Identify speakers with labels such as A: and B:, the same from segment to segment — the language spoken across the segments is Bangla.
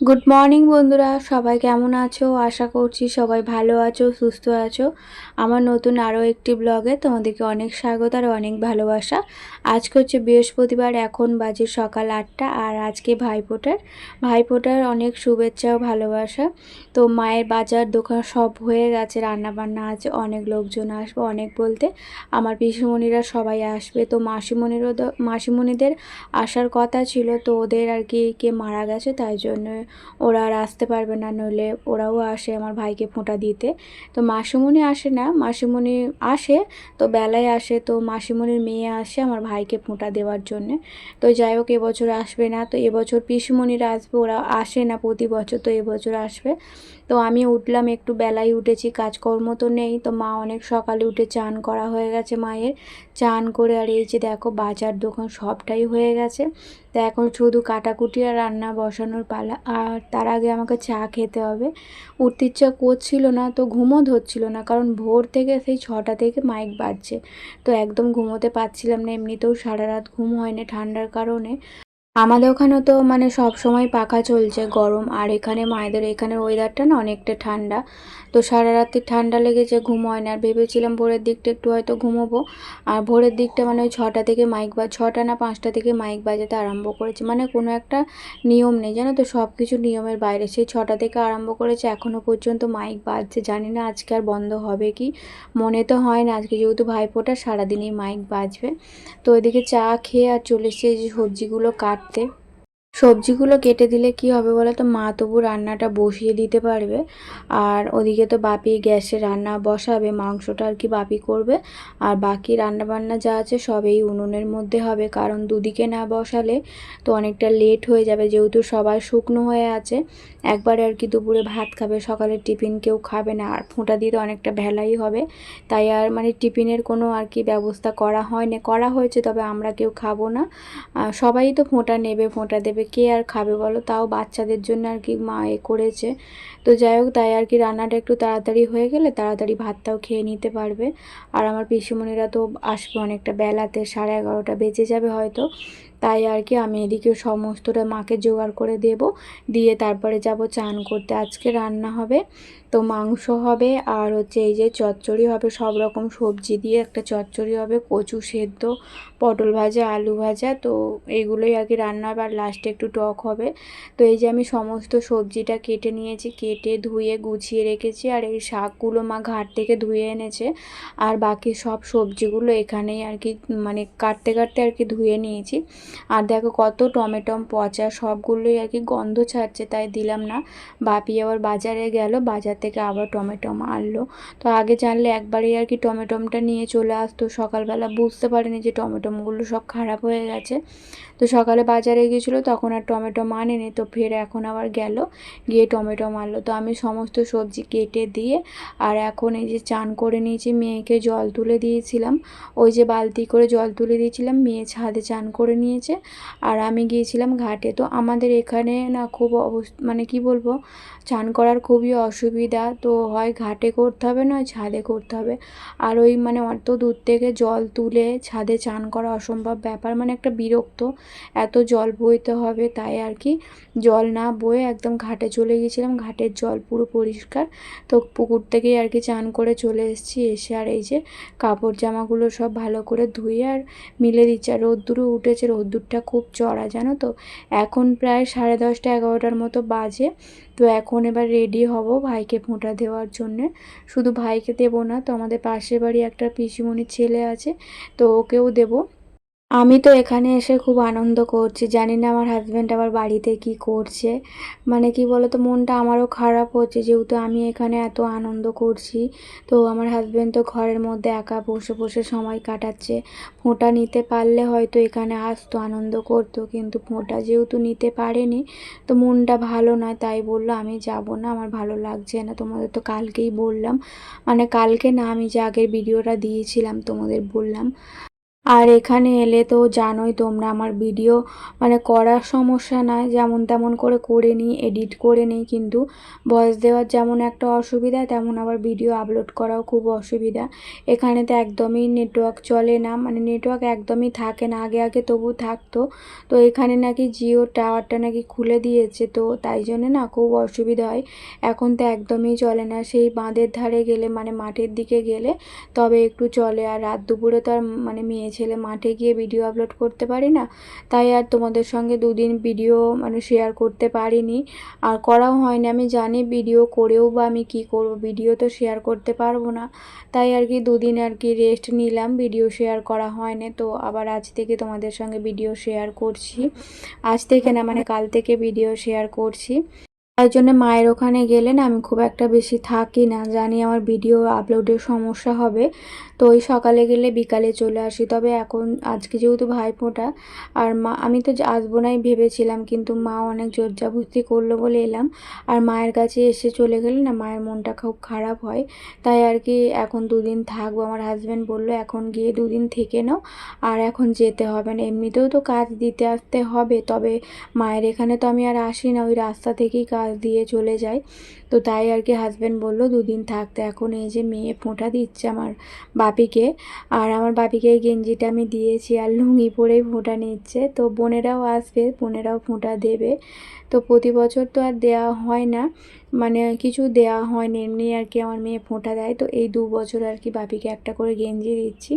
A: গুড মর্নিং বন্ধুরা, সবাই কেমন আছো? আশা করছি সবাই ভালো আছো, সুস্থ আছো। আমার নতুন আরও একটি ব্লগে তোমাদেরকে অনেক স্বাগত আর অনেক ভালোবাসা। আজকে হচ্ছে বৃহস্পতিবার, এখন বাজে সকাল 8টা। আর আজকে ভাইফোঁটার অনেক শুভেচ্ছা ও ভালোবাসা। তো মায়ের বাজার দোকান সব হয়ে গেছে, রান্না বান্না আছে, অনেক লোকজন আসবে। অনেক বলতে আমার পিসিমণিরা সবাই আসবে। তো মাসিমণিদের আসার কথা ছিল, তো ওদের আর কি কে মারা গেছে, তাই জন্য ওরা আর আসতে পারবে না। নইলে ওরাও আসে আমার ভাইকে ফোঁটা দিতে। তো মাসিমণি আসে না, মাসিমণি আসে তো বেলায় আসে। তো মাসিমণির মেয়ে আসে আমার ভাইকে ফোঁটা দেওয়ার জন্যে। তো যাই হোক, এবছর আসবে না। তো এবছর পিসিমণিরা আসবে, ওরা আসে না প্রতি বছর, তো এবছর আসবে। তো আমি উঠলাম, একটু বেলায় উঠেছি, কাজকর্ম তো নেই। তো মা অনেক সকালে উঠে চান করা হয়ে গেছে মায়ের। চান করে আর এই যে দেখো বাজার দোকান সবটাই হয়ে গেছে। তো এখন শুধু কাটাকুটি আর রান্না বসানোর পালা। আর তার আগে আমাকে চা খেতে হবে। উঠতে ইচ্ছা করছিল না, তো ঘুমও ধরছিল না, কারণ ভোর থেকে সেই 6টা থেকে মাইক বাজছে। তো একদম ঘুমোতে পারছিলাম না। এমনিতেও সারা রাত ঘুম হয়নি ঠান্ডার কারণে। আমাদের ওখানে তো মানে সব সময় পাখা চলছে, গরম। আর এখানে মায়েদের এখানের ওয়েদারটা না অনেকটা ঠান্ডা। তো সারা রাত্রি ঠান্ডা লেগেছে, ঘুম হয় না। আর ভেবেছিলাম ভোরের দিকটা একটু হয়তো ঘুমোবো। আর ভোরের দিকটা মানে ওই 6টা থেকে মাইক 6টা না 5টা থেকে মাইক বাজাতে আরম্ভ করেছে। মানে কোনো একটা নিয়ম নেই, জানো তো, সব কিছু নিয়মের বাইরে। সেই 6টা থেকে আরম্ভ করেছে, এখনও পর্যন্ত মাইক বাজছে। জানি না আজকে আর বন্ধ হবে কি, মনে তো হয় না। আজকে যেহেতু ভাইফোঁটা, সারাদিনই মাইক বাজবে। তো ওইদিকে চা খেয়ে আর চলে এসেছি এই যে সবজিগুলো কাটতে। সবজিগুলো কেটে দিলে কি হবে বলো তো, মা তবু রান্নাটা বসিয়ে দিতে পারবে। আর ওদিকে তো বাপি গ্যাসে রান্না বসাবে, মাংসটা আর কি বাপি করবে। আর বাকি রান্না বান্না যা আছে সব এই উনুনের মধ্যে হবে, কারণ দুদিকে না বসালে তো অনেকটা লেট হয়ে যাবে, যেহেতু সবাই শুকনো হয়ে আছে। একবারে আর কি দুপুরে ভাত খাবে, সকালের টিফিন কেউ খাবে না। আর ফোঁটা দিতে অনেকটা ভেলাই হবে, তাই আর মানে টিফিনের কোনো আর কি ব্যবস্থা করা হয়নি। করা হয়েছে, তবে আমরা কেউ খাবো না। সবাই তো ফোঁটা নেবে, ফোঁটা দেবে, কে আর খাবে বলো? তাও বাচ্চাদের জন্য আর কি মা করেছে। তো যাই হোক, তাই আর কি রান্নাটা একটু তাড়াতাড়ি হয়ে গেলে তাড়াতাড়ি ভাতটাও খেয়ে নিতে পারবে। আর আমার পিসিমণিরা তো আসবে অনেকটা বেলাতে, 11:30 বেজে যাবে হয়তো। তাই আর কি আমি এদিকে সমস্তটা মাকে জোগাড় করে দেব, দিয়ে তারপরে যাব চান করতে। আজকে রান্না হবে তো মাংস হবে, আর হচ্ছে এই যে চচ্চড়ি হবে, সব রকম সবজি দিয়ে একটা চচ্চড়ি হবে, কচু সেদ্ধ, পটল ভাজা, আলু ভাজা। তো এইগুলোই আর কি রান্না হবে, আর লাস্টে একটু টক হবে। তো এই যে আমি সমস্ত সবজিটা কেটে নিয়েছি, কেটে ধুয়ে গুছিয়ে রেখেছি। আর এই শাকগুলো মা ঘাট থেকে ধুয়ে এনেছে। আর বাকি সব সবজিগুলো এখানেই আর কি মানে কাটতে কাটতে আর কি ধুয়ে নিয়েছি। আর দেখো কত টমেটম পচা, সবগুলোই আর কি গন্ধ ছাড়ছে, তাই দিলাম না। বাপি আবার বাজারে গেল, বাজার থেকে আবার টমেটম আনলো। তো আগে জানলে একবারেই আর কি টমেটমটা নিয়ে চলে আসতো। সকালবেলা বুঝতে পারিনি যে টমেটোগুলো সব খারাপ হয়ে গেছে। তো সকালে বাজারে গিয়েছিলো, তখন আর টমেটো আনেনি। তো ফের এখন আবার গেল, গিয়ে টমেটো আনলো। তো আমি সমস্ত সবজি কেটে দিয়ে আর এখন এই যে চান করে নিয়েছি, মেয়েকে জল তুলে দিয়েছিলাম। ওই যে বালতি করে জল তুলে দিয়েছিলাম, মেয়ে ছাদে চান করে নিয়েছে। আর আমি গিয়েছিলাম ঘাটে। তো আমাদের এখানে না খুব মানে কি বলবো, চান করার খুবই অসুবিধা। তো হয় ঘাটে করতে হবে, নয় ছাদে করতে হবে। আর ওই মানে অত দূর থেকে জল তুলে ছাদে চান করা অসম্ভব ব্যাপার, মানে একটা বিরক্ত, এত জল বইতে হবে। তাই আর কি জল না বয়ে একদম ঘাটে চলে গিয়েছিলাম। ঘাটের জল পুরো পরিষ্কার। তো পুকুর থেকেই আর কি চান করে চলে এসেছি। এসে আর এই যে কাপড় জামাগুলো সব ভালো করে ধুয়ে আর মিলে দিচ্ছি। আর রোদ্দুরও উঠেছে, রোদ্দুরটা খুব চড়া, জানো তো। এখন প্রায় 10:30 11টার মতো বাজে। তো এখন এবার রেডি হব ভাইকে ফোঁটা দেওয়ার জন্যে। শুধু ভাইকে দেবো না, তো আমাদের পাশের বাড়ি একটা পিসিমণির ছেলে আছে, তো ওকেও দেবো। আমি তো এখানে এসে খুব আনন্দ করছি, জানি না আমার হাজব্যান্ড আবার বাড়িতে কি করছে। মানে কি বলো তো, মনটা আমারও খারাপ হচ্ছে, যেহেতু আমি এখানে এত আনন্দ করছি। তো আমার হাজব্যান্ড তো ঘরের মধ্যে একা বসে বসে সময় কাটাচ্ছে। ফোঁটা নিতে পারলে হয়তো এখানে আসতো, আনন্দ করতো, কিন্তু ফোঁটা যেহেতু নিতে পারেনি, তো মনটা ভালো নয়। তাই বললো আমি যাব না, আমার ভালো লাগছে না। তোমাদের তো কালকেই বললাম, মানে কালকে না, আমি যে আগের ভিডিওটা দিয়েছিলাম তোমাদের বললাম। আর এখানে এলে তো জানোই তোমরা, আমার ভিডিও মানে করার সমস্যা নয়, যেমন তেমন করে নিই, এডিট করে নিই, কিন্তু ভয়েস দেওয়ার যেমন একটা অসুবিধা, তেমন আবার ভিডিও আপলোড করাও খুব অসুবিধা। এখানে তো একদমই নেটওয়ার্ক চলে না, মানে নেটওয়ার্ক একদমই থাকে না। আগে আগে তবু থাকতো, তো এখানে নাকি জিও টাওয়ারটা নাকি খুলে দিয়েছে, তো তাই জন্য না খুব অসুবিধা হয়। এখন তো একদমই চলে না, সেই বাঁধের ধারে গেলে মানে মাঠের দিকে গেলে তবে একটু চলে। আর রাত দুপুরে তো আর মানে মেয়ে ছেলে মাঠে গিয়ে ভিডিও আপলোড করতে পারি না, তাই আর তোমাদের সঙ্গে দুদিন ভিডিও মানে শেয়ার করতে পারিনি, আর করাও হয়নি। আমি জানি ভিডিও করেও বা আমি কি করব, ভিডিও তো শেয়ার করতে পারবো না, তাই আর কি দুদিন আর কি রেস্ট নিলাম, ভিডিও শেয়ার করা হয়নি। তো আবার আজ থেকে তোমাদের সঙ্গে ভিডিও শেয়ার করছি, আজ থেকে না মানে কাল থেকে ভিডিও শেয়ার করছি। তাই জন্য মায়ের ওখানে গেলে না আমি খুব একটা বেশি থাকি না, জানি আমার ভিডিও আপলোডের সমস্যা হবে, তো ওই সকালে গেলে বিকালে চলে আসি। তবে এখন আজকে যেহেতু ভাইফোঁটা, আর মা আমি তো আসবো নাই ভেবেছিলাম, কিন্তু মা অনেক জোরজাবস্তি করলো বলে এলাম। আর মায়ের কাছে এসে চলে গেলে না মায়ের মনটা খুব খারাপ হয়, তাই আর কি এখন দুদিন থাকবো। আমার হাজব্যান্ড বললো এখন গিয়ে দুদিন থেকে নাও, আর এখন যেতে হবে না, এমনিতেও তো কাজ দিতে আসতে হবে, তবে মায়ের এখানে তো আমি আর আসি না, ওই রাস্তা থেকেই কাজ দিয়ে চলে যাই। তো তাই আর কি হাজব্যান্ড বললো দুদিন থাকতে। এখন এই যে মেয়ে ফোঁটা দিচ্ছে আমার বাপিকে, আর আমার বাপিকে এই গেঞ্জিটা আমি দিয়েছি আর লুঙ্গি পরেই ফোঁটা নিচ্ছে। তো বোনেরাও আসবে, বোনেরাও ফোঁটা দেবে। তো প্রতি বছর তো আর দেওয়া হয় না, মানে কিছু দেওয়া হয়নি, এমনি আর কি আমার মেয়ে ফোঁটা দেয়। তো এই 2 বছর আর কি বাপিকে একটা করে গেঞ্জি দিচ্ছি।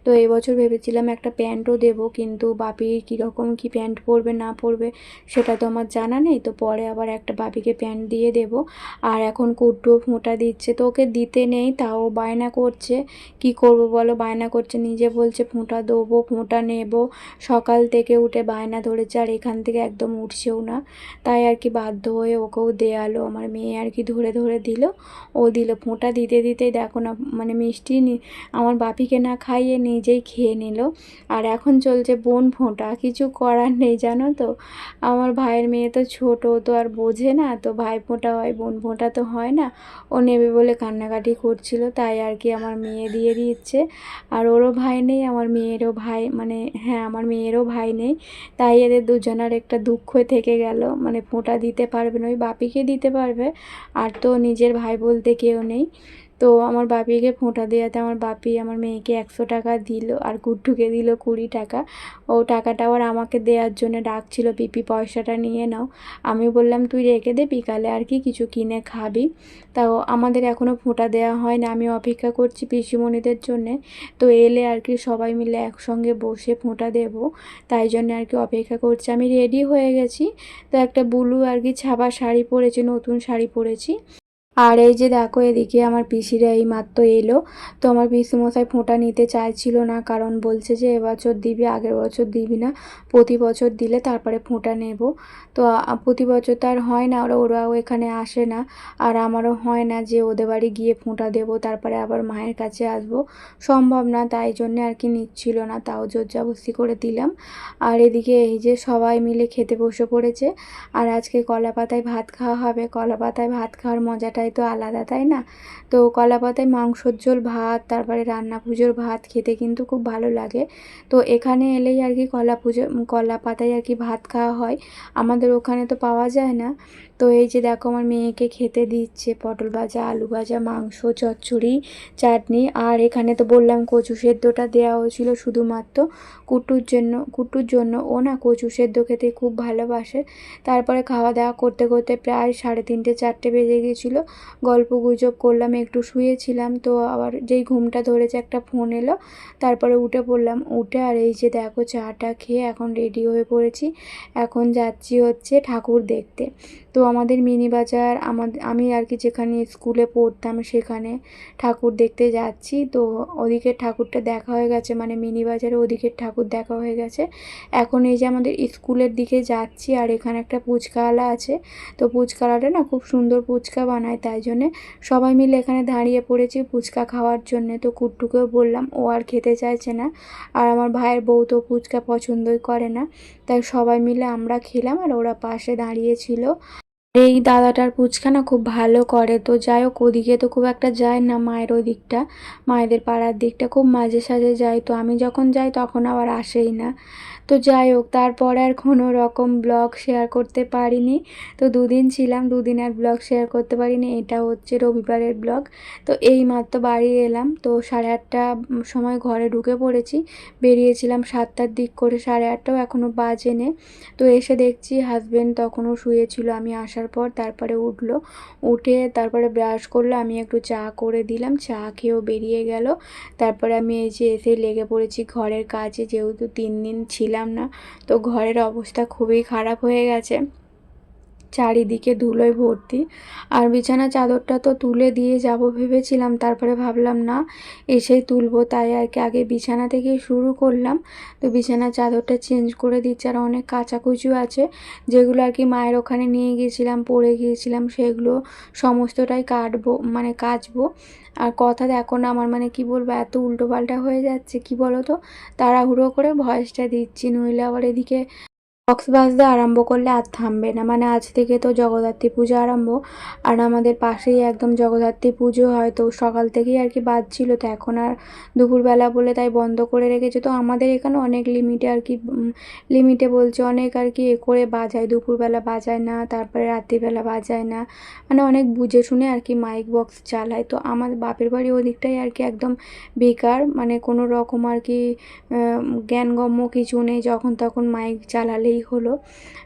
A: তো এই বছর ভেবেছিলাম একটা প্যান্টও দেবো, কিন্তু বাপি কীরকম কী প্যান্ট পরবে না পরবে সেটা তো আমার জানা নেই, তো পরে আবার একটা বাপিকে প্যান্ট দিয়ে দেবো। আর এখন কুট্টুও ফোঁটা দিচ্ছে, তো ওকে দিতে নেই, তাও বায়না করছে। কি করব বলো, বায়না করছে, নিজে বলছে ফোঁটা দেবো, ফোঁটা নেব, সকাল থেকে উঠে বায়না ধরেছে, আর এখান থেকে একদম উঠছেও না। তাই আর কি বাধ্য হয়ে ওকেও দেয়ালো, আমার মেয়ে আর কি ধরে ধরে দিল, ও দিল। ফোঁটা দিতে দিতেই দেখো না মানে মিষ্টি আমার বাপিকে না খাইয়ে নিজেই খেয়ে নিল। আর এখন চলছে বোন ফোঁটা, কিছু করার নেই জানো তো, আমার ভাইয়ের মেয়ে তো ছোট, তো আর বোঝে না, তো ভাই ফোঁটা হয়, বোন ফোঁটা তো হয় না। ও নেবে বলে কান্নাকাটি করছিল, তাই আর কি আমার মেয়ে দিয়ে দিচ্ছে। আর ওরও ভাই নেই, আমার মেয়েরও ভাই মানে হ্যাঁ আমার মেয়েরও ভাই নেই, তাই এদের দুজনের একটা দুঃখ থেকে গেল, মানে ফোঁটা দিতে পারবে না, ওই বাপিকে দিতে পারবে, আর তো নিজের ভাই বলতে কেউ নেই। তো আমার বাপিকে ফোঁটা দেওয়াতে আমার বাপি আমার মেয়েকে 100 টাকা দিল, আর কুট্টুকে দিল 20 টাকা। ও টাকাটা আবার আমাকে দেওয়ার জন্য ডাকছিল, পিপি পয়সাটা নিয়ে নাও। আমি বললাম তুই রেখে দে, বিকালে আর কি কিছু কিনে খাবি। তাও আমাদের এখনও ফোঁটা দেওয়া হয় না, আমি অপেক্ষা করছি পিসিমণিদের জন্যে, তো এলে আর কি সবাই মিলে একসঙ্গে বসে ফোঁটা দেব, তাই জন্য আর কি অপেক্ষা করছি। আমি রেডি হয়ে গেছি, তো একটা ব্লু আর কি ছাপা শাড়ি পরেছি, নতুন শাড়ি পরেছি। আর এই যে দেখো এদিকে আমার পিসিরা এই মাত্র এলো, তো আমার পিসিমশাই ফোঁটা নিতে চাইছিল না, কারণ বলছে যে এবছর দিবি, আগের বছর দিবি না, প্রতি বছর দিলে তারপরে ফোঁটা নেব। তো প্রতি বছর তো আর হয় না, ওরাও এখানে আসে না, আর আমারও হয় না যে ওদের বাড়ি গিয়ে ফোঁটা দেবো তারপরে আবার মায়ের কাছে আসবো, সম্ভব না, তাই জন্য আর কি নিচ্ছিল না, তাও জোরজাবস্তি করে দিলাম। আর এদিকে এই যে সবাই মিলে খেতে বসে পড়েছে, আর আজকে কলা পাতায় ভাত খাওয়া হবে। কলা পাতায় ভাত খাওয়ার মজাটাই তো আলাদা, তাই না? তো কলা পাতায় মাংসর ঝোল ভাত, তারপরে রান্না পুজোর ভাত খেতে কিন্তু খুব ভালো লাগে। তো এখানে এলেই আর কি কলা পাতায় আর কি ভাত খাওয়া হয়, আমাদের ওখানে তো পাওয়া যায় না। তো এই যে দেখো আমার মেয়েকে খেতে দিচ্ছে পটল ভাজা, আলু ভাজা, মাংস, চচ্চড়ি, চাটনি, আর এখানে তো বললাম কচু সেদ্ধটা দেওয়া হয়েছিল শুধুমাত্র কুট্টুর জন্য। ও না কচু সেদ্ধ খেতে খুব ভালোবাসে। তারপরে খাওয়া দাওয়া করতে করতে প্রায় 3:30 4টে বেজে গিয়েছিল, গল্প গুজব করলাম, একটু শুয়েছিলাম, তো আবার যেই ঘুমটা ধরেছে একটা ফোন এলো, তারপরে উঠে পড়লাম। উঠে আর এই যে দেখো চাটা খেয়ে এখন রেডি হয়ে পড়েছি, এখন যাচ্ছি হচ্ছে ঠাকুর দেখতে। তো আমাদের মিনি বাজার, আমি আর কি যেখানে স্কুলে পড়তাম সেখানে ঠাকুর দেখতে যাচ্ছি। তো ওদিকের ঠাকুরটা দেখা হয়ে গেছে, মানে মিনি বাজারে ওদিকের ঠাকুর দেখা হয়ে গেছে। এখন এই যে আমাদের স্কুলের দিকে যাচ্ছি, আর এখানে একটা ফুচকাওয়ালা আছে, তো ফুচকাওয়ালাটা না খুব সুন্দর ফুচকা বানায়, তাই জন্যে সবাই মিলে এখানে দাঁড়িয়ে পড়েছি ফুচকা খাওয়ার জন্যে। তো কুট্টুকেও বললাম, ও আর খেতে চাইছে না, আর আমার ভাইয়ের বউ তো ফুচকা পছন্দই করে না, তাই সবাই মিলে আমরা খেলাম, আর ওরা পাশে দাঁড়িয়েছিল। এই দাদাটার ফুচকা না খুব ভালো করে। তো যাই হোক, ওদিকে তো খুব একটা যায় না, মায়ের ওই দিকটা, মায়েদের পাড়ার দিকটা খুব মাঝে সাঝে যায়। তো আমি যখন যাই তখন আবার আসেই না। তো যাই হোক, তারপরে আর কোনো রকম ব্লগ শেয়ার করতে পারিনি। তো দুদিন ছিলাম, দুদিন আর ব্লগ শেয়ার করতে পারিনি। এটা হচ্ছে রবিবারের ব্লগ। তো এই মাত্র বাড়ি এলাম, তো 8:30 সময় ঘরে ঢুকে পড়েছি। বেরিয়েছিলাম 7টার দিক করে, 8:30টাও এখনও বাজেনি। তো এসে দেখছি হাজবেন্ড তখনও শুয়েছিল আমি আসার পর। তারপরে উঠলো, উঠে তারপরে ব্রাশ করলো, আমি একটু চা করে দিলাম, চা খেয়েও বেরিয়ে গেল। তারপরে আমি এই যে এসে লেগে পড়েছি ঘরের কাজে, যেহেতু 3 দিন ছিলাম না। তো ঘরের অবস্থা খুবই খারাপ হয়ে গেছে, চারিদিকে ধুলোয় ভর্তি। আর বিছানা চাদরটা তো তুলে দিয়ে যাব ভেবেছিলাম, তারপরে ভাবলাম না, এসেই তুলবো, তাই আর কি আগে বিছানা থেকেই শুরু করলাম। তো বিছানা চাদরটা চেঞ্জ করে দিচ্ছি। আর অনেক কাচাকুচু আছে, যেগুলো আর কি মায়ের ওখানে নিয়ে গিয়েছিলাম, পড়ে গিয়েছিলাম, সেগুলো সমস্তটাই কাটবো, মানে কাচবো। আর কথা দেখো না আমার, মানে কি বলবো, এত উল্টোপাল্টা হয়ে যাচ্ছে, কি বলো তো, তাড়াহুড়ো করে ভয়েসটা দিচ্ছি, নইলে আবার এদিকে বক্স বাজতে আরম্ভ করলে আর থামবে না। মানে আজ থেকে তো জগদ্ধাত্রী পুজো আরম্ভ, আর আমাদের পাশেই একদম জগদ্ধাত্রী পুজো হয়। তো সকাল থেকেই আর কি বাজছিল, তো এখন আর দুপুরবেলা বলে তাই বন্ধ করে রেখেছে। তো আমাদের এখানে অনেক লিমিটে আর কি, লিমিটে বলছে অনেক আর কি এ করে বাজায়, দুপুরবেলা বাজায় না, তারপরে রাত্রিবেলা বাজায় না, মানে অনেক বুঝে শুনে আর কি মাইক বক্স চালায়। তো আমার বাপের বাড়ি ওদিকটাই আর কি একদম বেকার, মানে কোনো রকম আর কি জ্ঞানগম্য কিছু নেই, যখন তখন মাইক চালালেই হলো।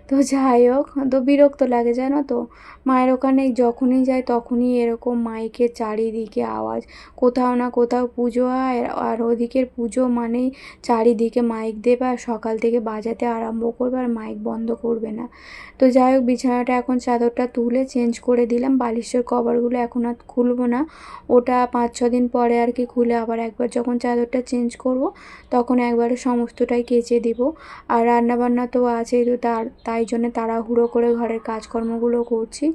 A: তো যাই হোক, তো বিরক্ত লাগে জানো তো, মায়ের ওখানে যখনই যাই তখনই এরকম মাইকের চারিদিকে আওয়াজ, কোথাও না কোথাও পুজো হয়, আর ওদিকের পুজো মানেই চারিদিকে মাইক দেবে, আর সকাল থেকে বাজাতে আরম্ভ করবে আর মাইক বন্ধ করবে না। তো যাই হোক, বিছানাটা এখন চাদরটা তুলে চেঞ্জ করে দিলাম, বালিশের কভারগুলো এখন আর খুলবো না, ওটা 5-6 দিন পরে আর কি খুলে আবার একবার যখন চাদরটা চেঞ্জ করব তখন একবারে সমস্তটাই কেচে দিব। আর রান্নাবান্না তো আছেই, তো তাই জন্য তাড়াহুড়ো করে ঘরের কাজকর্মগুলো করছি।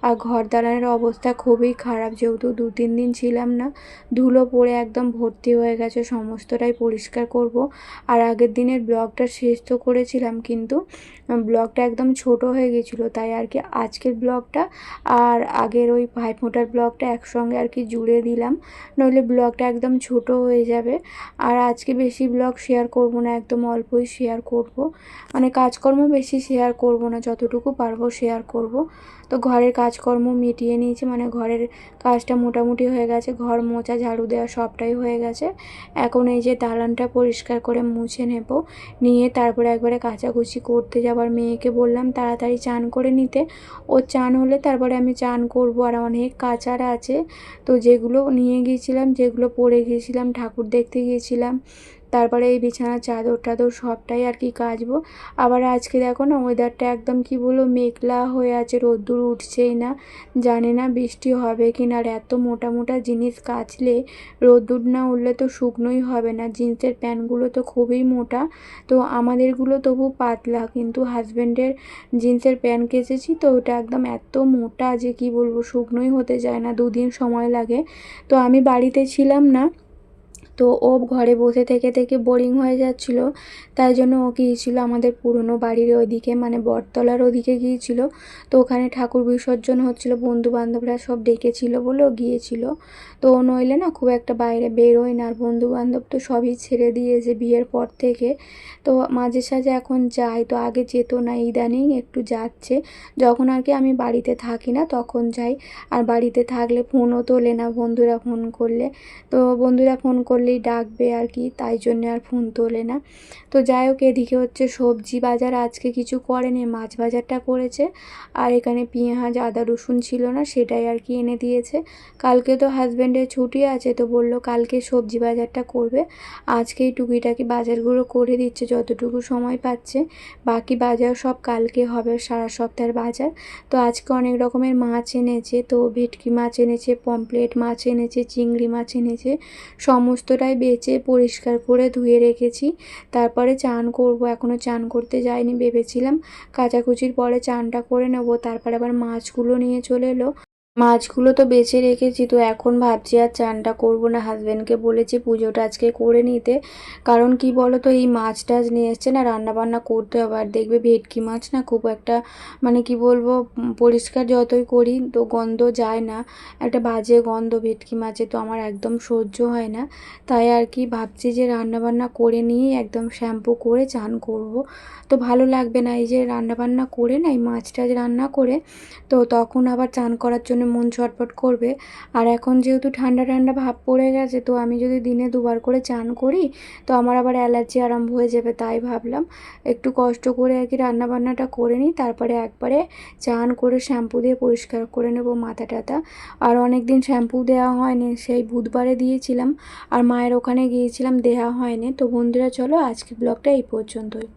A: আর ঘর দালানের অবস্থা খুবই খারাপ, যেহেতু 2-3 দিন ছিলাম না, ধুলো পড়ে একদম ভর্তি হয়ে গেছে, সমস্তটাই পরিষ্কার করব। আর আগের দিনের ব্লগটা শেষ তো করেছিলাম, কিন্তু ব্লগটা একদম ছোট হয়ে গেছিলো, তাই আর কি আজকের ব্লগটা আর আগের ওই ভাইফোঁটার ব্লগটা একসঙ্গে আর কি জুড়ে দিলাম, নইলে ব্লগটা একদম ছোট হয়ে যাবে। আর আজকে বেশি ব্লগ শেয়ার করব না, একদম অল্পই শেয়ার করব, মানে কাজকর্ম বেশি শেয়ার করব না, যতটুকু পারবো শেয়ার করব। তো ঘরের কাজকর্ম মিটিয়ে নিয়েছি, মানে ঘরের কাজটা মোটামুটি হয়ে গেছে, ঘর মোছা ঝাড়ু দেওয়া সবটাই হয়ে গেছে। এখন এই যে দালানটা পরিষ্কার করে মুছে নেব, নিয়ে তারপরে একবারে কাচাকুচি করতে যাবার, মেয়েকে বললাম তাড়াতাড়ি চান করে নিতে, ও চান হলে তারপরে আমি চান করব। আর অনেক কাচার আছে, তো যেগুলো নিয়ে গিয়েছিলাম, যেগুলো পরে গিয়েছিলাম, ঠাকুর দেখতে গিয়েছিলাম, তারপরে এই বিছানার চাদর টাদর সবটাই আর কি কাচবো। আবার আজকে দেখো না, ওয়েদারটা একদম কি বলবো, মেঘলা হয়ে আছে, রোদ্দুর উঠছেই না, জানি না বৃষ্টি হবে কি না। আর এত মোটা মোটা জিনিস কাচলে রোদ্দুর না উঠলে তো শুকনোই হবে না, জিন্সের প্যান্টগুলো তো খুবই মোটা, তো আমাদেরগুলো তবু পাতলা, কিন্তু হাজব্যান্ডের জিন্সের প্যান্ট কেচেছি, তো ওটা একদম এত মোটা যে কি বলবো, শুকনোই হতে যায় না, 2 দিন সময় লাগে। তো আমি বাড়িতে ছিলাম না, তো ও ঘরে বসে থেকে থেকে বোরিং হয়ে যাচ্ছিলো, তাই জন্য ও গিয়েছিলো আমাদের পুরনো বাড়ির ওইদিকে, মানে বটতলার ওদিকে গিয়েছিলো। তো ওখানে ঠাকুর বিসর্জন হচ্ছিলো, বন্ধু বান্ধবরা সব ডেকেছিলো বলে ও গিয়েছিলো। তো ও নইলে না খুব একটা বাইরে বেরোয় না, আর বন্ধু বান্ধব তো সবই ছেড়ে দিয়েছে বিয়ের পর থেকে। তো মাঝে সাঝে এখন যায়, তো আগে যেত না, ইদানিং একটু যাচ্ছে, যখন আর কি আমি বাড়িতে থাকি না তখন যাই। আর বাড়িতে থাকলে ফোনও তোলে না, বন্ধুরা ফোন করলে, তো বন্ধুরা ফোন করলেই ডাকবে আর কি, তাই জন্যে আর ফোন তোলে না। তো যাই হোক, এদিকে হচ্ছে সবজি বাজার আজকে কিছু করেনি, মাছ বাজারটা করেছে। আর এখানে পেঁয়াজ আদা রসুন ছিল না, সেটাই আর কি এনে দিয়েছে। কালকে তো হাজব্যান্ডের ছুটি আছে, তো বললো কালকে সবজি বাজারটা করবে, আজকেই টুকিটাকি বাজারগুলো করে দিচ্ছে যতটুকু সময় পাচ্ছে, বাকি বাজার সব কালকে হবে, সারা সপ্তাহের বাজার। তো আজকে অনেক রকমের মাছ এনেছে, তো ভেটকি মাছ এনেছে, পমফ্রেট মাছ এনেছে, চিংড়ি মাছ এনেছে, সমস্তটাই বেছে পরিষ্কার করে ধুয়ে রেখেছি। তারপরে চান করব, এখনও চান করতে যাইনি, ভেবেছিলাম কাচাকুচির পরে চানটা করে নেব, তারপরে আবার মাছগুলো নিয়ে চলে এলো। মাছগুলো তো বেছে রেখেছি, তো এখন ভাবছি আর চানটা করবো না। হাজব্যান্ডকে বলেছি পুজোটা আজকে করে নিতে, কারণ কি বলো তো, এই মাছ টাছ নিয়ে এসছে না, রান্না বান্না করতে হবে। আর দেখবে ভেটকি মাছ না খুব একটা মানে কি বলবো, পরিষ্কার যতই করি তো গন্ধ যায় না, একটা বাজে গন্ধ ভেটকি মাছে, তো আমার একদম সহ্য হয় না। তাই আর কি ভাবছি যে রান্না বান্না করে নিয়ে একদম শ্যাম্পু করে চান করব। তো ভালো লাগবে না এই যে রান্না বান্না করে না, এই মাছ টাছ রান্না করে তো তখন আবার চান করার জন্য মন ছটফট করবে। আর এখন যেহেতু ঠান্ডা ঠান্ডা ভাব পড়ে গেছে, তো আমি যদি দিনে দুবার করে চান করি তো আমার আবার অ্যালার্জি আরম্ভ হয়ে যাবে। তাই ভাবলাম একটু কষ্ট করে আর কি রান্নাবান্নাটা করে নিই, তারপরে একবারে চান করে শ্যাম্পু দিয়ে পরিষ্কার করে নেব মাথা টাথা। আর অনেক দিন শ্যাম্পু দেওয়া হয়নি, সেই বুধবারে দিয়েছিলাম আর মায়ের ওখানে গিয়েছিলাম, দেওয়া হয়নি। তো বন্ধুরা চলো আজকের ব্লগটা এই পর্যন্তই।